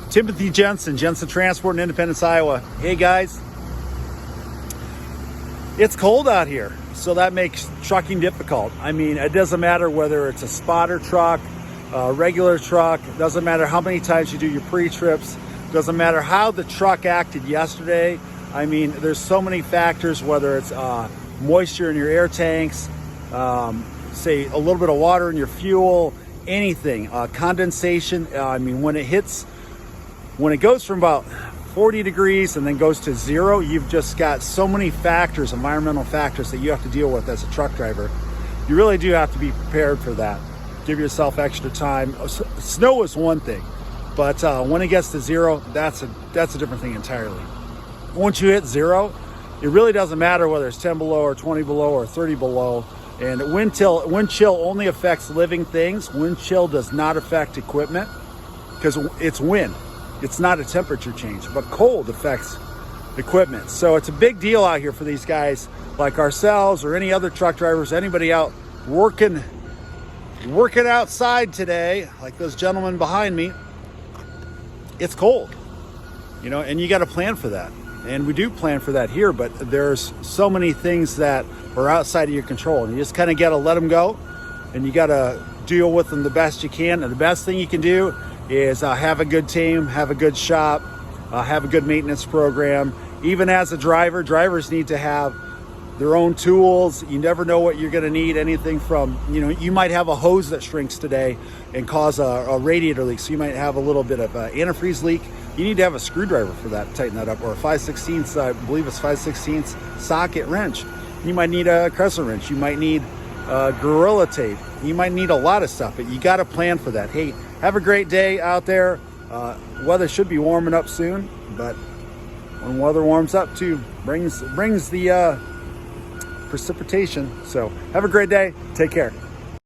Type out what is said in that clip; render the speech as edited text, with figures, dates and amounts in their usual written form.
Timothy Jensen, Jensen Transport in Independence, Iowa. Hey guys, it's cold out here, so that makes trucking difficult. I mean, it doesn't matter whether it's a spotter truck, a regular truck, it doesn't matter how many times you do your pre-trips, doesn't matter how the truck acted yesterday. I mean, there's so many factors, whether it's moisture in your air tanks, say a little bit of water in your fuel, anything, condensation. I mean, when it goes from about 40 degrees and then goes to zero, you've just got so many factors, environmental factors that you have to deal with as a truck driver. You really do have to be prepared for that. Give yourself extra time. Snow is one thing, but when it gets to zero, that's a different thing entirely. Once you hit zero, it really doesn't matter whether it's 10 below or 20 below or 30 below. And wind chill only affects living things. Wind chill does not affect equipment because it's wind. It's not a temperature change, but cold affects equipment. So it's a big deal out here for these guys like ourselves or any other truck drivers, anybody out working outside today, like those gentlemen behind me. It's cold, and you got to plan for that. And we do plan for that here, but there's so many things that are outside of your control, and you just kind of got to let them go, and you got to deal with them the best you can. And the best thing you can do is have a good team, have a good shop, have a good maintenance program. Even as a driver, drivers need to have their own tools. You never know what you're going to need. Anything from, you might have a hose that shrinks today and cause a radiator leak. So you might have a little bit of antifreeze leak. You need to have a screwdriver for that, tighten that up, or a 5/16, I believe it's 5/16 socket wrench. You might need a crescent wrench. You might need Gorilla tape. You might need a lot of stuff, but you got to plan for that. Hey, have a great day out there. Weather should be warming up soon, but when weather warms up too, brings the precipitation. So have a great day. Take care.